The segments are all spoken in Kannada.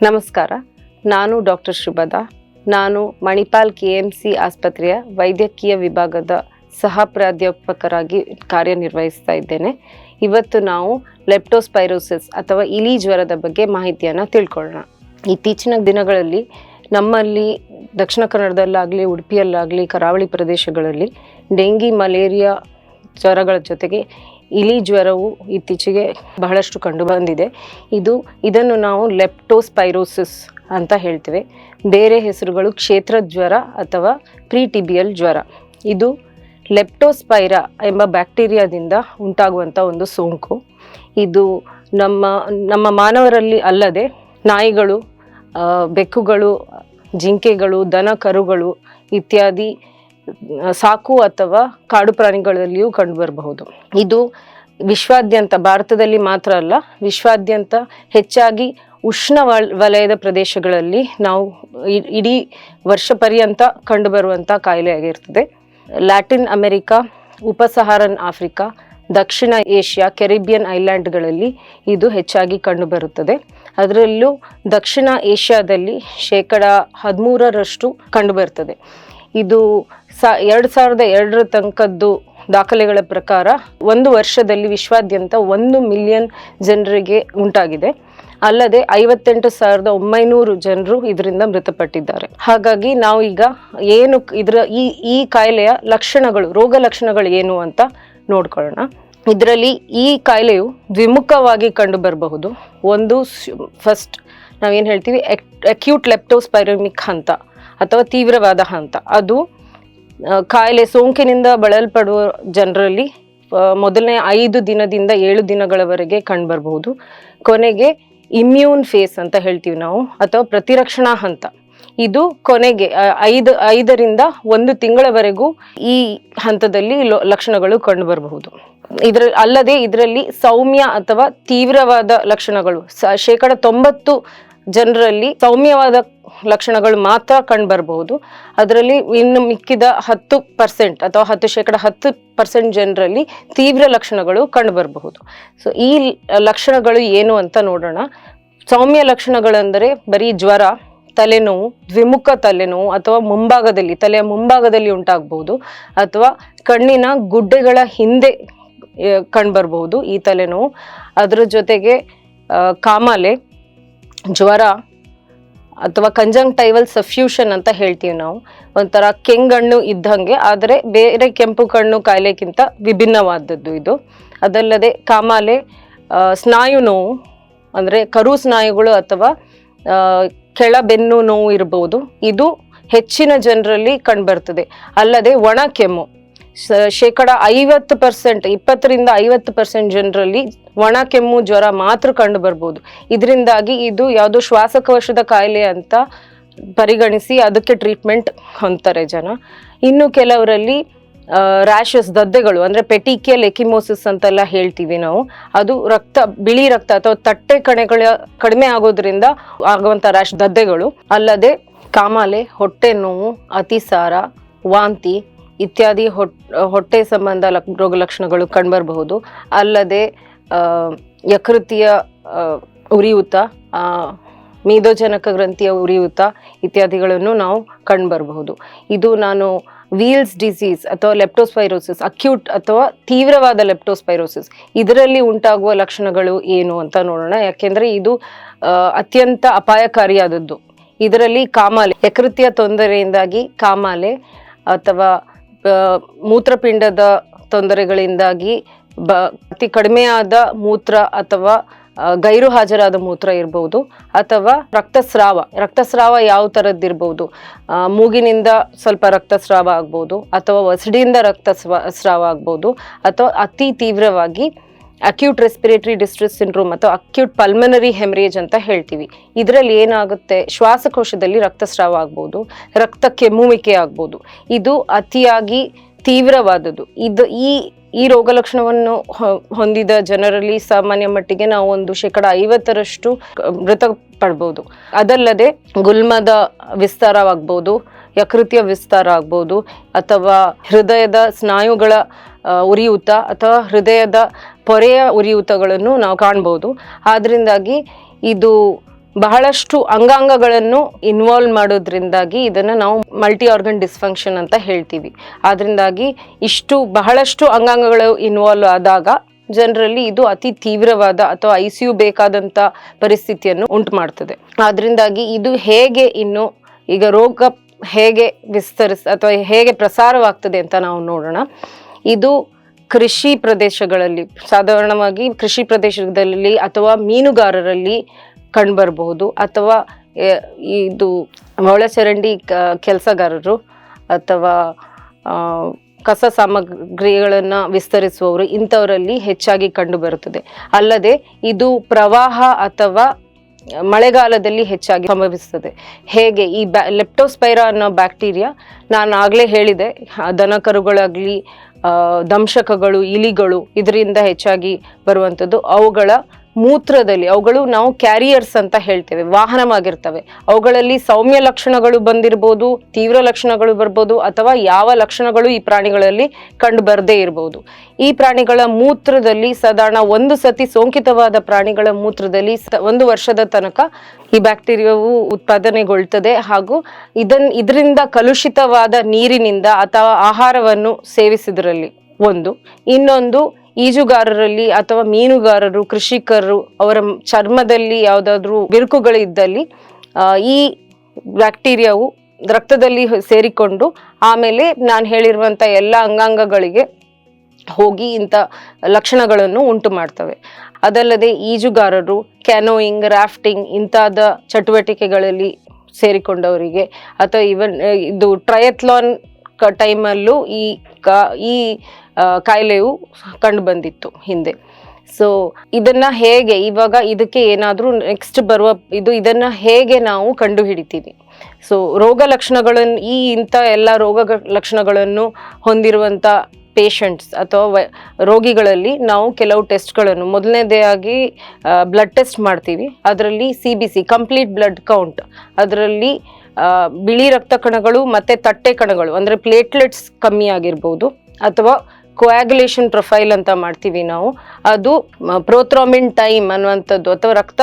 ನಮಸ್ಕಾರ. ನಾನು ಡಾಕ್ಟರ್ ಶುಭದಾ. ನಾನು ಮಣಿಪಾಲ್ KMC ಆಸ್ಪತ್ರೆಯ ವೈದ್ಯಕೀಯ ವಿಭಾಗದ ಸಹ ಪ್ರಾಧ್ಯಾಪಕರಾಗಿ ಕಾರ್ಯನಿರ್ವಹಿಸ್ತಾ ಇದ್ದೇನೆ. ಇವತ್ತು ನಾವು ಲೆಪ್ಟೋಸ್ಪೈರೋಸಿಸ್ ಅಥವಾ ಇಲಿ ಜ್ವರದ ಬಗ್ಗೆ ಮಾಹಿತಿಯನ್ನು ತಿಳ್ಕೊಳ್ಳೋಣ. ಇತ್ತೀಚಿನ ದಿನಗಳಲ್ಲಿ ನಮ್ಮಲ್ಲಿ ದಕ್ಷಿಣ ಕನ್ನಡದಲ್ಲಾಗಲಿ, ಉಡುಪಿಯಲ್ಲಾಗಲಿ, ಕರಾವಳಿ ಪ್ರದೇಶಗಳಲ್ಲಿ ಡೆಂಗಿ, ಮಲೇರಿಯಾ ಜ್ವರಗಳ ಜೊತೆಗೆ ಇಲಿ ಜ್ವರವು ಇತ್ತೀಚೆಗೆ ಬಹಳಷ್ಟು ಕಂಡು ಬಂದಿದೆ. ಇದನ್ನು ನಾವು ಲೆಪ್ಟೋಸ್ಪೈರೋಸಿಸ್ ಅಂತ ಹೇಳ್ತೇವೆ. ಬೇರೆ ಹೆಸರುಗಳು ಕ್ಷೇತ್ರ ಜ್ವರ ಅಥವಾ ಪ್ರೀಟಿಬಿಯಲ್ ಜ್ವರ. ಇದು ಲೆಪ್ಟೋಸ್ಪೈರಾ ಎಂಬ ಬ್ಯಾಕ್ಟೀರಿಯಾದಿಂದ ಉಂಟಾಗುವಂಥ ಒಂದು ಸೋಂಕು. ಇದು ನಮ್ಮ ಮಾನವರಲ್ಲಿ ಅಲ್ಲದೆ ನಾಯಿಗಳು, ಬೆಕ್ಕುಗಳು, ಜಿಂಕೆಗಳು, ದನ ಕರುಗಳು ಇತ್ಯಾದಿ ಸಾಕು ಅಥವಾ ಕಾಡು ಪ್ರಾಣಿಗಳಲ್ಲಿಯೂ ಕಂಡುಬರಬಹುದು. ಇದು ವಿಶ್ವಾದ್ಯಂತ, ಭಾರತದಲ್ಲಿ ಮಾತ್ರ ಅಲ್ಲ, ವಿಶ್ವಾದ್ಯಂತ ಹೆಚ್ಚಾಗಿ ಉಷ್ಣ ವಲಯದ ಪ್ರದೇಶಗಳಲ್ಲಿ ನಾವು ಇಡೀ ವರ್ಷ ಪರ್ಯಂತ ಕಂಡುಬರುವಂಥ ಕಾಯಿಲೆಯಾಗಿರ್ತದೆ. ಲ್ಯಾಟಿನ್ ಅಮೆರಿಕಾ, ಉಪಸಹಾರನ್ ಆಫ್ರಿಕಾ, ದಕ್ಷಿಣ ಏಷ್ಯಾ, ಕೆರಿಬಿಯನ್ ಐಲ್ಯಾಂಡ್ಗಳಲ್ಲಿ ಇದು ಹೆಚ್ಚಾಗಿ ಕಂಡುಬರುತ್ತದೆ. ಅದರಲ್ಲೂ ದಕ್ಷಿಣ ಏಷ್ಯಾದಲ್ಲಿ 13% ಕಂಡುಬರ್ತದೆ. ಇದು 2002 ತನಕದ್ದು ದಾಖಲೆಗಳ ಪ್ರಕಾರ ಒಂದು ವರ್ಷದಲ್ಲಿ ವಿಶ್ವಾದ್ಯಂತ 1 ಮಿಲಿಯನ್ ಜನರಿಗೆ ಉಂಟಾಗಿದೆ. ಅಲ್ಲದೆ 58,900 ಜನರು ಇದರಿಂದ ಮೃತಪಟ್ಟಿದ್ದಾರೆ. ಹಾಗಾಗಿ ನಾವು ಈಗ ಏನು ಈ ಕಾಯಿಲೆಯ ಲಕ್ಷಣಗಳು, ರೋಗ ಲಕ್ಷಣಗಳು ಏನು ಅಂತ ನೋಡ್ಕೊಳ್ಳೋಣ. ಇದರಲ್ಲಿ ಈ ಕಾಯಿಲೆಯು ದ್ವಿಮುಖವಾಗಿ ಕಂಡು ಬರಬಹುದು. ಒಂದು ಫಸ್ಟ್ ನಾವೇನು ಹೇಳ್ತೀವಿ ಅಕ್ಯೂಟ್ ಲೆಪ್ಟೋಸ್ಪೈರಮಿಕ್ ಹಂತ ಅಥವಾ ತೀವ್ರವಾದ ಹಂತ. ಅದು ಕಾಯಿಲೆ ಸೋಂಕಿನಿಂದ ಬಳಲ್ಪಡುವ ಜನರಲ್ಲಿ ಮೊದಲನೇ 5 ದಿನದಿಂದ 7 ದಿನಗಳವರೆಗೆ ಕಂಡುಬರಬಹುದು. ಕೊನೆಗೆ ಇಮ್ಯೂನ್ ಫೇಸ್ ಅಂತ ಹೇಳ್ತೀವಿ ನಾವು, ಅಥವಾ ಪ್ರತಿರಕ್ಷಣಾ ಹಂತ. ಇದು ಕೊನೆಗೆ 5ರಿಂದ 1 ತಿಂಗಳವರೆಗೂ ಈ ಹಂತದಲ್ಲಿ ಲಕ್ಷಣಗಳು ಕಂಡುಬರಬಹುದು. ಅಲ್ಲದೆ ಇದರಲ್ಲಿ ಸೌಮ್ಯ ಅಥವಾ ತೀವ್ರವಾದ ಲಕ್ಷಣಗಳು 90% ಜನರಲ್ಲಿ ಸೌಮ್ಯವಾದ ಲಕ್ಷಣಗಳು ಮಾತ್ರ ಕಂಡುಬರಬಹುದು. ಅದರಲ್ಲಿ ಇನ್ನು ಮಿಕ್ಕಿದ 10% ಅಥವಾ 10% ಜನರಲ್ಲಿ ತೀವ್ರ ಲಕ್ಷಣಗಳು ಕಂಡುಬರಬಹುದು. ಸೊ ಈ ಲಕ್ಷಣಗಳು ಏನು ಅಂತ ನೋಡೋಣ. ಸೌಮ್ಯ ಲಕ್ಷಣಗಳೆಂದರೆ ಬರೀ ಜ್ವರ, ತಲೆನೋವು, ದ್ವಿಮುಖ ತಲೆನೋವು ಅಥವಾ ತಲೆಯ ಮುಂಭಾಗದಲ್ಲಿ ಉಂಟಾಗಬಹುದು, ಅಥವಾ ಕಣ್ಣಿನ ಗುಡ್ಡೆಗಳ ಹಿಂದೆ ಕಂಡುಬರಬಹುದು ಈ ತಲೆನೋವು. ಅದರ ಜೊತೆಗೆ ಕಾಮಾಲೆ, ಜ್ವರ ಅಥವಾ ಕಂಜಂಕ್ಟೈವಲ್ ಸಫ್ಯೂಷನ್ ಅಂತ ಹೇಳ್ತೀವಿ ನಾವು. ಒಂಥರ ಕೆಂಗಣ್ಣು ಇದ್ದಂಗೆ, ಆದರೆ ಬೇರೆ ಕೆಂಪು ಕಣ್ಣು ಕಾಯಿಲೆಗಿಂತ ವಿಭಿನ್ನವಾದದ್ದು ಇದು. ಅದಲ್ಲದೆ ಕಾಮಾಲೆ, ಸ್ನಾಯು ನೋವು ಅಂದರೆ ಕರು ಸ್ನಾಯುಗಳು ಅಥವಾ ಕೆಳ ಬೆನ್ನು ನೋವು ಇರಬಹುದು. ಇದು ಹೆಚ್ಚಿನ ಜನರಲ್ಲಿ ಕಂಡುಬರ್ತದೆ. ಅಲ್ಲದೆ ಒಣ ಕೆಮ್ಮು 50%, 20ರಿಂದ 50% ಜನರಲ್ಲಿ ಒಣ ಕೆಮ್ಮು, ಜ್ವರ ಮಾತ್ರ ಕಂಡು ಬರ್ಬೋದು. ಇದರಿಂದಾಗಿ ಇದು ಯಾವುದೋ ಶ್ವಾಸಕೋಶದ ಕಾಯಿಲೆ ಅಂತ ಪರಿಗಣಿಸಿ ಅದಕ್ಕೆ ಟ್ರೀಟ್ಮೆಂಟ್ ಹೊಂದ್ತಾರೆ ಜನ. ಇನ್ನು ಕೆಲವರಲ್ಲಿ ರ್ಯಾಷಸ್, ದದ್ದೆಗಳು ಅಂದರೆ ಪೆಟಿಕಿಯಲ್ ಎಕಿಮೋಸಿಸ್ ಅಂತೆಲ್ಲ ಹೇಳ್ತೀವಿ ನಾವು. ಅದು ಬಿಳಿ ರಕ್ತ ಅಥವಾ ತಟ್ಟೆ ಕಣಗಳ ಕಡಿಮೆ ಆಗೋದ್ರಿಂದ ಆಗುವಂಥ ರ್ಯಾಷ್, ದದ್ದೆಗಳು. ಅಲ್ಲದೆ ಕಾಮಾಲೆ, ಹೊಟ್ಟೆ ನೋವು, ಅತಿಸಾರ, ವಾಂತಿ ಇತ್ಯಾದಿ ಹೊಟ್ಟೆ ಸಂಬಂಧ ರೋಗ ಲಕ್ಷಣಗಳು ಕಂಡುಬರಬಹುದು. ಅಲ್ಲದೆ ಯಕೃತಿಯ ಉರಿಯೂತ, ಮೇದೋಜನಕ ಗ್ರಂಥಿಯ ಉರಿಯೂತ ಇತ್ಯಾದಿಗಳನ್ನು ನಾವು ಕಂಡುಬರಬಹುದು. ಇದು ನಾನು ವೀಲ್ಸ್ ಡಿಸೀಸ್ ಅಥವಾ ಲೆಪ್ಟೋಸ್ಪೈರೋಸಿಸ್, ಅಕ್ಯೂಟ್ ಅಥವಾ ತೀವ್ರವಾದ ಲೆಪ್ಟೋಸ್ಪೈರೋಸಿಸ್, ಇದರಲ್ಲಿ ಉಂಟಾಗುವ ಲಕ್ಷಣಗಳು ಏನು ಅಂತ ನೋಡೋಣ. ಯಾಕೆಂದರೆ ಇದು ಅತ್ಯಂತ ಅಪಾಯಕಾರಿಯಾದದ್ದು. ಇದರಲ್ಲಿ ಕಾಮಾಲೆ, ಯಕೃತಿಯ ತೊಂದರೆಯಿಂದಾಗಿ ಕಾಮಾಲೆ ಅಥವಾ ಮೂತ್ರಪಿಂಡದ ತೊಂದರೆಗಳಿಂದಾಗಿ ಅತಿ ಕಡಿಮೆಯಾದ ಮೂತ್ರ ಅಥವಾ ಗೈರು ಹಾಜರಾದ ಮೂತ್ರ ಇರ್ಬೋದು, ಅಥವಾ ರಕ್ತಸ್ರಾವ ಯಾವ ಥರದ್ದಿರ್ಬೋದು. ಮೂಗಿನಿಂದ ಸ್ವಲ್ಪ ರಕ್ತಸ್ರಾವ ಆಗ್ಬೋದು, ಅಥವಾ ಒಸಡಿಯಿಂದ ರಕ್ತಸ್ರಾವ ಆಗ್ಬೋದು, ಅಥವಾ ಅತಿ ತೀವ್ರವಾಗಿ ಅಕ್ಯೂಟ್ ರೆಸ್ಪಿರೇಟರಿ ಡಿಸ್ಟ್ರೆಸ್ ಸಿಂಡ್ರೋಮ್ ಅಥವಾ ಅಕ್ಯೂಟ್ ಪಲ್ಮನರಿ ಹೆಮರೇಜ್ ಅಂತ ಹೇಳ್ತೀವಿ. ಇದರಲ್ಲಿ ಏನಾಗುತ್ತೆ, ಶ್ವಾಸಕೋಶದಲ್ಲಿ ರಕ್ತಸ್ರಾವ ಆಗ್ಬೋದು, ರಕ್ತ ಕೆಮ್ಮುವಿಕೆ ಆಗ್ಬೋದು. ಇದು ಅತಿಯಾಗಿ ತೀವ್ರವಾದದ್ದು. ಈ ರೋಗ ಲಕ್ಷಣವನ್ನು ಹೊಂದಿದ ಜನರಲ್ಲಿ ಸಾಮಾನ್ಯ ಮಟ್ಟಿಗೆ ನಾವು ಒಂದು 50% ಮೃತಪಡ್ಬೋದು. ಅದಲ್ಲದೆ ಗುಲ್ಮದ ವಿಸ್ತಾರವಾಗ್ಬೋದು, ಯಕೃತಿಯ ವಿಸ್ತಾರ ಆಗ್ಬೋದು, ಅಥವಾ ಹೃದಯದ ಸ್ನಾಯುಗಳ ಉರಿಯೂತ ಅಥವಾ ಹೃದಯದ ಪೊರೆಯ ಉರಿಯೂತಗಳನ್ನು ನಾವು ಕಾಣ್ಬೋದು. ಆದ್ರಿಂದಾಗಿ ಇದು ಬಹಳಷ್ಟು ಅಂಗಾಂಗಗಳನ್ನು ಇನ್ವಾಲ್ವ್ ಮಾಡೋದ್ರಿಂದಾಗಿ ಇದನ್ನ ನಾವು ಮಲ್ಟಿ ಆರ್ಗನ್ ಡಿಸ್ಫಂಕ್ಷನ್ ಅಂತ ಹೇಳ್ತೀವಿ. ಆದ್ರಿಂದಾಗಿ ಬಹಳಷ್ಟು ಅಂಗಾಂಗಗಳು ಇನ್ವಾಲ್ವ್ ಆದಾಗ ಜನರಲ್ಲಿ ಇದು ಅತಿ ತೀವ್ರವಾದ ಅಥವಾ ICU ಬೇಕಾದಂತ ಪರಿಸ್ಥಿತಿಯನ್ನು ಉಂಟು ಮಾಡ್ತದೆ. ಆದ್ರಿಂದಾಗಿ ಇದು ಹೇಗೆ ಇನ್ನು ಈಗ ರೋಗ ಹೇಗೆ ಅಥವಾ ಹೇಗೆ ಪ್ರಸಾರವಾಗ್ತದೆ ಅಂತ ನಾವು ನೋಡೋಣ. ಇದು ಕೃಷಿ ಪ್ರದೇಶಗಳಲ್ಲಿ, ಸಾಧಾರಣವಾಗಿ ಕೃಷಿ ಪ್ರದೇಶದಲ್ಲಿ ಅಥವಾ ಮೀನುಗಾರರಲ್ಲಿ ಕಂಡುಬರಬಹುದು, ಅಥವಾ ಇದು ಒಳಚರಂಡಿ ಕೆಲಸಗಾರರು ಅಥವಾ ಕಸ ಸಾಮಗ್ರಿಗಳನ್ನು ವಿಸ್ತರಿಸುವವರು, ಇಂಥವರಲ್ಲಿ ಹೆಚ್ಚಾಗಿ ಕಂಡು ಬರುತ್ತದೆ. ಅಲ್ಲದೆ ಇದು ಪ್ರವಾಹ ಅಥವಾ ಮಳೆಗಾಲದಲ್ಲಿ ಹೆಚ್ಚಾಗಿ ಸಂಭವಿಸ್ತದೆ. ಹೇಗೆ ಈ ಲೆಪ್ಟೋಸ್ಪೈರಾ ಅನ್ನೋ ಬ್ಯಾಕ್ಟೀರಿಯಾ, ನಾನು ಆಗಲೇ ಹೇಳಿದೆ, ದನಕರುಗಳಾಗಲಿ ದಂಶಕಗಳು, ಇಲಿಗಳು ಇದರಿಂದ ಹೆಚ್ಚಾಗಿ ಬರುವಂಥದ್ದು. ಅವುಗಳ ಮೂತ್ರದಲ್ಲಿ, ಅವುಗಳು ನಾವು ಕ್ಯಾರಿಯರ್ಸ್ ಅಂತ ಹೇಳ್ತೇವೆ, ವಾಹನವಾಗಿರ್ತವೆ. ಅವುಗಳಲ್ಲಿ ಸೌಮ್ಯ ಲಕ್ಷಣಗಳು ಬಂದಿರ್ಬೋದು, ತೀವ್ರ ಲಕ್ಷಣಗಳು ಬರ್ಬೋದು, ಅಥವಾ ಯಾವ ಲಕ್ಷಣಗಳು ಈ ಪ್ರಾಣಿಗಳಲ್ಲಿ ಕಂಡು ಬರದೇ ಇರ್ಬೋದು. ಈ ಪ್ರಾಣಿಗಳ ಮೂತ್ರದಲ್ಲಿ ಸಾಧಾರಣ ಒಂದು ಸತಿ ಸೋಂಕಿತವಾದ ಪ್ರಾಣಿಗಳ ಮೂತ್ರದಲ್ಲಿ 1 ವರ್ಷದ ತನಕ ಈ ಬ್ಯಾಕ್ಟೀರಿಯಾವು ಉತ್ಪಾದನೆಗೊಳ್ತದೆ. ಹಾಗೂ ಇದರಿಂದ ಕಲುಷಿತವಾದ ನೀರಿನಿಂದ ಅಥವಾ ಆಹಾರವನ್ನು ಸೇವಿಸಿದ್ರಲ್ಲಿ ಇನ್ನೊಂದು ಈಜುಗಾರರಲ್ಲಿ ಅಥವಾ ಮೀನುಗಾರರು, ಕೃಷಿಕರು, ಅವರ ಚರ್ಮದಲ್ಲಿ ಯಾವುದಾದ್ರೂ ಬಿರುಕುಗಳು ಇದ್ದಲ್ಲಿ ಈ ಬ್ಯಾಕ್ಟೀರಿಯಾವು ರಕ್ತದಲ್ಲಿ ಸೇರಿಕೊಂಡು ಆಮೇಲೆ ನಾನು ಹೇಳಿರುವಂತ ಎಲ್ಲ ಅಂಗಾಂಗಗಳಿಗೆ ಹೋಗಿ ಇಂಥ ಲಕ್ಷಣಗಳನ್ನು ಉಂಟು ಮಾಡ್ತವೆ. ಅದಲ್ಲದೆ ಈಜುಗಾರರು ಕ್ಯಾನೋಯಿಂಗ್, ರಾಫ್ಟಿಂಗ್ ಇಂತಾದ ಚಟುವಟಿಕೆಗಳಲ್ಲಿ ಸೇರಿಕೊಂಡವರಿಗೆ, ಅಥವಾ ಇವನ್ ಇದು ಟ್ರಯಥ್ಲಾನ್ ಟೈಮಲ್ಲೂ ಈ ಕಾಯಿಲೆಯು ಕಂಡು ಬಂದಿತ್ತು ಹಿಂದೆ. ಸೊ ಇದನ್ನ ಹೇಗೆ ಇವಾಗ ಇದಕ್ಕೆ ಏನಾದರೂ ನೆಕ್ಸ್ಟ್ ಬರುವ ಇದನ್ನ ಹೇಗೆ ನಾವು ಕಂಡು ಹಿಡಿತೀವಿ? ಸೊ ರೋಗ ಲಕ್ಷಣಗಳನ್ನು, ಇಂಥ ಎಲ್ಲ ರೋಗ ಲಕ್ಷಣಗಳನ್ನು ಹೊಂದಿರುವಂಥ ಪೇಷಂಟ್ಸ್ ಅಥವಾ ರೋಗಿಗಳಲ್ಲಿ ನಾವು ಕೆಲವು ಟೆಸ್ಟ್ಗಳನ್ನು, ಮೊದಲನೇದಾಗಿ ಬ್ಲಡ್ ಟೆಸ್ಟ್ ಮಾಡ್ತೀವಿ. ಅದರಲ್ಲಿ CBC, ಕಂಪ್ಲೀಟ್ ಬ್ಲಡ್ ಕೌಂಟ್, ಅದರಲ್ಲಿ ಬಿಳಿ ರಕ್ತ ಕಣಗಳು ಮತ್ತು ತಟ್ಟೆ ಕಣಗಳು ಅಂದರೆ ಪ್ಲೇಟ್ಲೆಟ್ಸ್ ಕಮ್ಮಿ ಆಗಿರ್ಬೋದು, ಅಥವಾ ಕೋಯಾಗುಲೇಷನ್ ಪ್ರೊಫೈಲ್ ಅಂತ ಮಾಡ್ತೀವಿ ನಾವು. ಅದು ಪ್ರೋಥ್ರೋಮಿನ್ ಟೈಮ್ ಅನ್ನುವಂಥದ್ದು, ಅಥವಾ ರಕ್ತ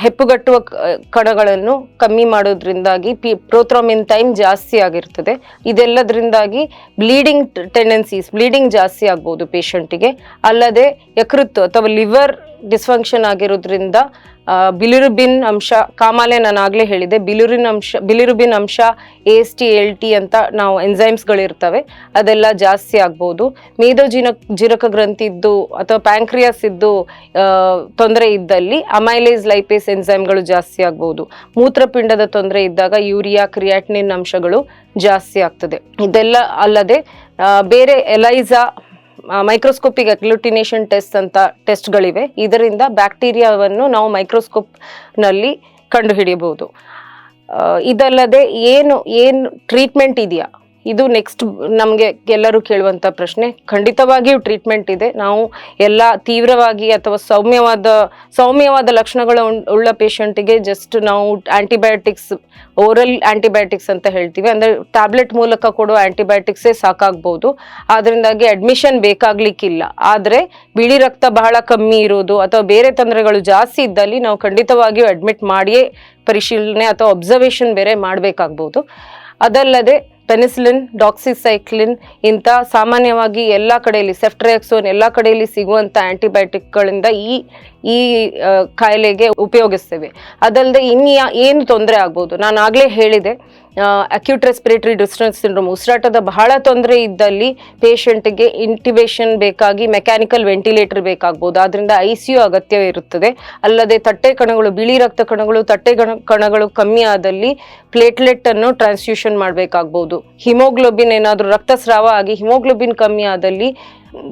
ಹೆಪ್ಪುಗಟ್ಟುವ ಕಣಗಳನ್ನು ಕಮ್ಮಿ ಮಾಡೋದ್ರಿಂದಾಗಿ ಪ್ರೋಥ್ರೋಮಿನ್ ಟೈಮ್ ಜಾಸ್ತಿ ಆಗಿರ್ತದೆ. ಇದೆಲ್ಲದರಿಂದಾಗಿ ಬ್ಲೀಡಿಂಗ್ ಜಾಸ್ತಿ ಆಗ್ಬೋದು ಪೇಷಂಟಿಗೆ. ಅಲ್ಲದೆ ಯಕೃತ್ತು ಅಥವಾ ಲಿವರ್ ಡಿಸ್ಫಂಕ್ಷನ್ ಆಗಿರೋದ್ರಿಂದ ಬಿಲಿರುಬಿನ್ ಅಂಶ, ಕಾಮಾಲೆ ನಾನು ಆಗಲೇ ಹೇಳಿದೆ, ಬಿಲಿರುಬಿನ್ ಅಂಶ, AST, ALT ಅಂತ ನಾವು ಎಂಜೈಮ್ಸ್ಗಳಿರ್ತವೆ, ಅದೆಲ್ಲ ಜಾಸ್ತಿ ಆಗ್ಬೋದು. ಮೇದೋಜೀರಕ ಗ್ರಂಥಿ ಇದ್ದು ಅಥವಾ ಪ್ಯಾಂಕ್ರಿಯಾಸ್ ಇದ್ದು ತೊಂದರೆ ಇದ್ದಲ್ಲಿ ಅಮೈಲೇಸ್ ಲೈಪೇಸ್ ಎಂಜೈಮ್ಗಳು ಜಾಸ್ತಿ ಆಗ್ಬೋದು. ಮೂತ್ರಪಿಂಡದ ತೊಂದರೆ ಇದ್ದಾಗ ಯೂರಿಯಾ, ಕ್ರಿಯಾಟಿನಿನ್ ಅಂಶಗಳು ಜಾಸ್ತಿ ಆಗ್ತದೆ. ಇದೆಲ್ಲ ಅಲ್ಲದೆ ಬೇರೆ ಎಲೈಸಾ, ಮೈಕ್ರೋಸ್ಕೋಪಿಕ್ ಅಗ್ಲುಟಿನೇಷನ್ ಟೆಸ್ಟ್ ಅಂತ ಟೆಸ್ಟ್ಗಳಿವೆ. ಇದರಿಂದ ಬ್ಯಾಕ್ಟೀರಿಯಾವನ್ನು ನಾವು ಮೈಕ್ರೋಸ್ಕೋಪ್ನಲ್ಲಿ ಕಂಡುಹಿಡಿಯಬಹುದು. ಇದಲ್ಲದೆ ಏನು ಟ್ರೀಟ್ಮೆಂಟ್ ಇದೆಯಾ? ಇದು ನೆಕ್ಸ್ಟ್ ನಮಗೆ ಎಲ್ಲರೂ ಕೇಳುವಂಥ ಪ್ರಶ್ನೆ. ಖಂಡಿತವಾಗಿಯೂ ಟ್ರೀಟ್ಮೆಂಟ್ ಇದೆ. ನಾವು ಎಲ್ಲ ತೀವ್ರವಾಗಿ ಅಥವಾ ಸೌಮ್ಯವಾದ ಲಕ್ಷಣಗಳ ಉಳ್ಳ ಪೇಷಂಟಿಗೆ ಜಸ್ಟ್ ನಾವು ಆಂಟಿಬಯೋಟಿಕ್ಸ್, ಓರಲ್ ಆಂಟಿಬಯೋಟಿಕ್ಸ್ ಅಂತ ಹೇಳ್ತೀವಿ, ಅಂದರೆ ಟ್ಯಾಬ್ಲೆಟ್ ಮೂಲಕ ಕೊಡೋ ಆಂಟಿಬಯೋಟಿಕ್ಸೇ ಸಾಕಾಗ್ಬೋದು. ಅದರಿಂದಾಗಿ ಅಡ್ಮಿಷನ್ ಬೇಕಾಗ್ಲಿಕ್ಕಿಲ್ಲ. ಆದರೆ ಬಿಳಿ ರಕ್ತ ಬಹಳ ಕಮ್ಮಿ ಇರೋದು ಅಥವಾ ಬೇರೆ ತೊಂದರೆಗಳು ಜಾಸ್ತಿ ಇದ್ದಲ್ಲಿ ನಾವು ಖಂಡಿತವಾಗಿಯೂ ಅಡ್ಮಿಟ್ ಮಾಡಿಯೇ ಪರಿಶೀಲನೆ ಅಥವಾ ಅಬ್ಸರ್ವೇಷನ್ ಬೇರೆ ಮಾಡಬೇಕಾಗ್ಬೋದು. ಅದಲ್ಲದೆ ಪೆನಿಸಿಲಿನ್, ಡಾಕ್ಸಿಸೈಕ್ಲಿನ್ ಇಂಥ ಸಾಮಾನ್ಯವಾಗಿ ಎಲ್ಲ ಕಡೆಯಲ್ಲಿ, ಸೆಫ್ಟ್ರಿಯಾಕ್ಸೋನ್ ಎಲ್ಲ ಕಡೆಯಲ್ಲಿ ಸಿಗುವಂಥ ಆಂಟಿಬಯೋಟಿಕ್ಗಳಿಂದ ಈ ಕಾಯಿಲೆಗೆ ಉಪಯೋಗಿಸ್ತೇವೆ. ಅದಲ್ಲದೆ ಏನು ತೊಂದರೆ ಆಗ್ಬೋದು? ನಾನು ಆಗಲೇ ಹೇಳಿದೆ, ಅಕ್ಯೂಟ್ ರೆಸ್ಪಿರೇಟರಿ ಡಿಸ್ಟ್ರೆಸ್ ಸಿಂಡ್ರೋಮ್, ಉಸಿರಾಟದ ಬಹಳ ತೊಂದರೆ ಇದ್ದಲ್ಲಿ ಪೇಷಂಟ್ಗೆ ಇಂಟಿಬೇಷನ್ ಬೇಕಾಗಿ ಮೆಕ್ಯಾನಿಕಲ್ ವೆಂಟಿಲೇಟರ್ ಬೇಕಾಗ್ಬೋದು. ಅದರಿಂದ ICU ಅಗತ್ಯ ಇರುತ್ತದೆ. ಅಲ್ಲದೆ ತಟ್ಟೆ ಕಣಗಳು, ಬಿಳಿ ರಕ್ತ ಕಣಗಳು, ತಟ್ಟೆ ಕಣಗಳು ಕಮ್ಮಿ ಆದಲ್ಲಿ ಪ್ಲೇಟ್ಲೆಟ್ ಅನ್ನು ಟ್ರಾನ್ಸ್ಫ್ಯೂಷನ್ ಮಾಡಬೇಕಾಗ್ಬೋದು. ಹಿಮೋಗ್ಲೋಬಿನ್ ಏನಾದರೂ ರಕ್ತಸ್ರಾವ ಆಗಿ ಹಿಮೋಗ್ಲೋಬಿನ್ ಕಮ್ಮಿ ಆದಲ್ಲಿ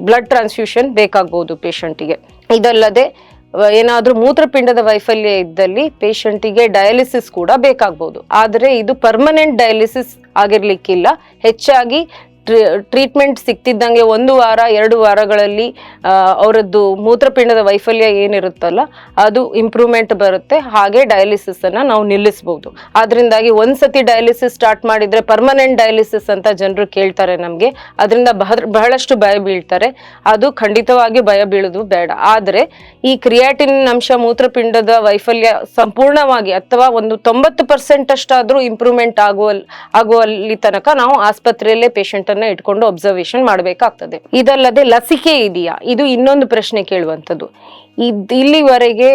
ಬ್ಲಡ್ ಟ್ರಾನ್ಸ್ಫ್ಯೂಷನ್ ಬೇಕಾಗ್ಬೋದು ಪೇಷಂಟಿಗೆ. ಇದಲ್ಲದೆ ಏನಾದರೂ ಮೂತ್ರಪಿಂಡದ ವೈಫಲ್ಯ ಇದ್ದಲ್ಲಿ ಪೇಷಂಟಿಗೆ ಡಯಾಲಿಸಿಸ್ ಕೂಡ ಬೇಕಾಗ್ಬೋದು. ಆದರೆ ಇದು ಪರ್ಮನೆಂಟ್ ಡಯಾಲಿಸಿಸ್ ಆಗಿರ್ಲಿಕ್ಕಿಲ್ಲ. ಹೆಚ್ಚಾಗಿ ಟ್ರೀಟ್ಮೆಂಟ್ ಸಿಕ್ತಿದ್ದಂಗೆ 1 ವಾರ 2 ವಾರಗಳಲ್ಲಿ ಅವರದ್ದು ಮೂತ್ರಪಿಂಡದ ವೈಫಲ್ಯ ಏನಿರುತ್ತಲ್ಲ ಅದು ಇಂಪ್ರೂವ್ಮೆಂಟ್ ಬರುತ್ತೆ. ಹಾಗೆ ಡಯಾಲಿಸಿಸ್ ಅನ್ನ ನಾವು ನಿಲ್ಲಿಸಬಹುದು. ಅದರಿಂದಾಗಿ ಒಂದ್ಸತಿ ಡಯಾಲಿಸಿಸ್ ಸ್ಟಾರ್ಟ್ ಮಾಡಿದ್ರೆ ಪರ್ಮನೆಂಟ್ ಡಯಾಲಿಸಿಸ್ ಅಂತ ಜನರು ಕೇಳ್ತಾರೆ ನಮ್ಗೆ. ಅದರಿಂದ ಬಹಳಷ್ಟು ಭಯ ಬೀಳ್ತಾರೆ. ಅದು ಖಂಡಿತವಾಗಿ ಭಯ ಬೀಳುದು ಬೇಡ. ಆದ್ರೆ ಈ ಕ್ರಿಯಾಟಿನ್ ಅಂಶ ಮೂತ್ರಪಿಂಡದ ವೈಫಲ್ಯ ಸಂಪೂರ್ಣವಾಗಿ ಅಥವಾ ಒಂದು 90% ಅಷ್ಟಾದ್ರೂ ಇಂಪ್ರೂವ್ಮೆಂಟ್ ಆಗುವಲ್ಲಿ ತನಕ ನಾವು ಆಸ್ಪತ್ರೆಯಲ್ಲೇ ಪೇಷಂಟ್ ಅನ್ನ ಇಟ್ಕೊಂಡು ಅಬ್ಸರ್ವೇಷನ್ ಮಾಡಬೇಕಾಗ್ತದೆ. ಇದಲ್ಲದೆ ಲಸಿಕೆ ಇದೆಯಾ, ಇದು ಇನ್ನೊಂದು ಪ್ರಶ್ನೆ ಕೇಳುವಂಥದ್ದು. ಇಲ್ಲಿವರೆಗೆ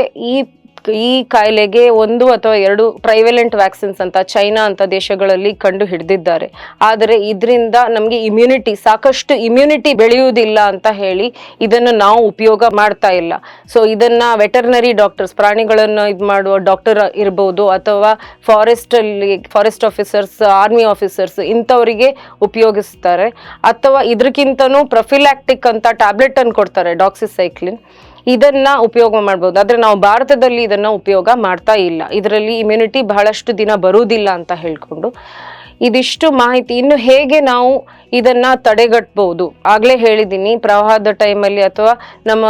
ಈ ಕಾಯಿಲೆಗೆ 1 ಅಥವಾ 2 ಟ್ರೈವೆಲೆಂಟ್ ವ್ಯಾಕ್ಸಿನ್ಸ್ ಅಂತ ಚೈನಾ ಅಂತ ದೇಶಗಳಲ್ಲಿ ಕಂಡು ಹಿಡಿದಿದ್ದಾರೆ. ಆದರೆ ಇದರಿಂದ ನಮ್ಗೆ ಸಾಕಷ್ಟು ಇಮ್ಯುನಿಟಿ ಬೆಳೆಯುವುದಿಲ್ಲ ಅಂತ ಹೇಳಿ ಇದನ್ನು ನಾವು ಉಪಯೋಗ ಮಾಡ್ತಾ ಇಲ್ಲ. ಸೊ ಇದನ್ನ ವೆಟರ್ನರಿ ಡಾಕ್ಟರ್ಸ್, ಪ್ರಾಣಿಗಳನ್ನು ಮಾಡುವ ಡಾಕ್ಟರ್ ಇರ್ಬೋದು ಅಥವಾ ಫಾರೆಸ್ಟ್ ಆಫೀಸರ್ಸ್, ಆರ್ಮಿ ಆಫೀಸರ್ಸ್ ಇಂಥವರಿಗೆ ಉಪಯೋಗಿಸ್ತಾರೆ. ಅಥವಾ ಇದಕ್ಕಿಂತನೂ ಪ್ರೊಫಿಲ್ಯಾಕ್ಟಿಕ್ ಅಂತ ಟ್ಯಾಬ್ಲೆಟ್ ಅನ್ನು ಕೊಡ್ತಾರೆ, ಡಾಕ್ಸಿಸೈಕ್ಲಿನ್. ಇದನ್ನ ಉಪಯೋಗ ಮಾಡ್ಬೋದು. ಆದ್ರೆ ನಾವು ಭಾರತದಲ್ಲಿ ಇದನ್ನ ಉಪಯೋಗ ಮಾಡ್ತಾ ಇಲ್ಲ. ಇದರಲ್ಲಿ ಇಮ್ಯುನಿಟಿ ಬಹಳಷ್ಟು ದಿನ ಬರುವುದಿಲ್ಲ ಅಂತ ಹೇಳ್ಕೊಂಡು ಇದಿಷ್ಟು ಮಾಹಿತಿ. ಇನ್ನು ಹೇಗೆ ನಾವು ಇದನ್ನ ತಡೆಗಟ್ಟಬಹುದು, ಆಗ್ಲೇ ಹೇಳಿದ್ದೀನಿ, ಪ್ರವಾಹದ ಟೈಮಲ್ಲಿ ಅಥವಾ ನಮ್ಮ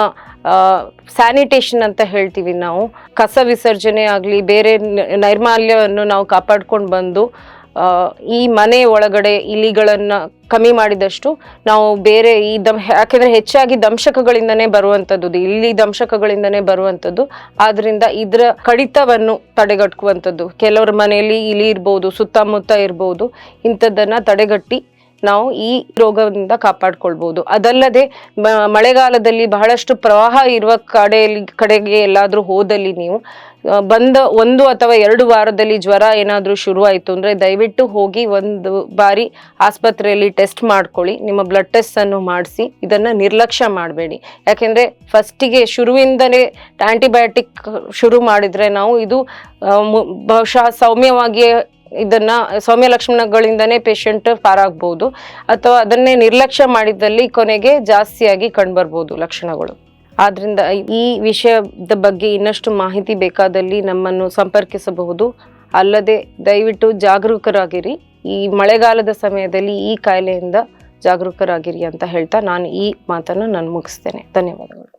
ಸ್ಯಾನಿಟೇಷನ್ ಅಂತ ಹೇಳ್ತೀವಿ ನಾವು, ಕಸ ವಿಸರ್ಜನೆ ಆಗ್ಲಿ ಬೇರೆ ನೈರ್ಮಲ್ಯವನ್ನು ನಾವು ಕಾಪಾಡ್ಕೊಂಡು ಬಂದು ಈ ಮನೆ ಒಳಗಡೆ ಇಲಿಗಳನ್ನ ಕಮ್ಮಿ ಮಾಡಿದಷ್ಟು ನಾವು ಬೇರೆ ಯಾಕೆಂದ್ರೆ ಹೆಚ್ಚಾಗಿ ದಂಶಕಗಳಿಂದನೇ ಬರುವಂಥದ್ದು, ಇಲ್ಲಿ ದಂಶಕಗಳಿಂದನೇ ಬರುವಂಥದ್ದು. ಆದ್ರಿಂದ ಇದರ ಕಡಿತವನ್ನು ತಡೆಗಟ್ಟುವಂಥದ್ದು, ಕೆಲವರ ಮನೆಯಲ್ಲಿ ಇಲಿ ಇರ್ಬೋದು, ಸುತ್ತಮುತ್ತ ಇರ್ಬೋದು, ಇಂಥದ್ದನ್ನ ತಡೆಗಟ್ಟಿ ನಾವು ಈ ರೋಗದಿಂದ ಕಾಪಾಡ್ಕೊಳ್ಬಹುದು. ಅದಲ್ಲದೆ ಮಳೆಗಾಲದಲ್ಲಿ ಬಹಳಷ್ಟು ಪ್ರವಾಹ ಇರುವ ಕಡೆಗೆ ಎಲ್ಲಾದ್ರೂ ಹೋದಲ್ಲಿ ನೀವು ಬಂದ 1 ಅಥವಾ 2 ವಾರದಲ್ಲಿ ಜ್ವರ ಏನಾದ್ರೂ ಶುರುವಾಯಿತು ಅಂದ್ರೆ ದಯವಿಟ್ಟು ಹೋಗಿ 1 ಬಾರಿ ಆಸ್ಪತ್ರೆಯಲ್ಲಿ ಟೆಸ್ಟ್ ಮಾಡ್ಕೊಳ್ಳಿ. ನಿಮ್ಮ ಬ್ಲಡ್ ಟೆಸ್ಟ್ ಅನ್ನು ಮಾಡಿಸಿ. ಇದನ್ನ ನಿರ್ಲಕ್ಷ್ಯ ಮಾಡಬೇಡಿ. ಯಾಕೆಂದ್ರೆ ಫಸ್ಟಿಗೆ ಶುರುವಿಂದನೇ ಆಂಟಿಬಯೋಟಿಕ್ ಶುರು ಮಾಡಿದ್ರೆ ನಾವು ಇದು ಬಹುಶಃ ಸೌಮ್ಯ ಲಕ್ಷಣಗಳಿಂದನೇ ಪೇಷಂಟ್ ಪಾರಾಗಬಹುದು. ಅಥವಾ ಅದನ್ನೇ ನಿರ್ಲಕ್ಷ್ಯ ಮಾಡಿದಲ್ಲಿ ಕೊನೆಗೆ ಜಾಸ್ತಿಯಾಗಿ ಕಂಡುಬರ್ಬೋದು ಲಕ್ಷಣಗಳು. ಆದ್ರಿಂದ ಈ ವಿಷಯದ ಬಗ್ಗೆ ಇನ್ನಷ್ಟು ಮಾಹಿತಿ ಬೇಕಾದಲ್ಲಿ ನಮ್ಮನ್ನು ಸಂಪರ್ಕಿಸಬಹುದು. ಅಲ್ಲದೆ ದಯವಿಟ್ಟು ಜಾಗರೂಕರಾಗಿರಿ. ಈ ಮಳೆಗಾಲದ ಸಮಯದಲ್ಲಿ ಈ ಕಾಯಿಲೆಯಿಂದ ಜಾಗರೂಕರಾಗಿರಿ ಅಂತ ಹೇಳ್ತಾ ನಾನು ಈ ಮಾತನ್ನು ಮುಗಿಸ್ತೇನೆ. ಧನ್ಯವಾದಗಳು.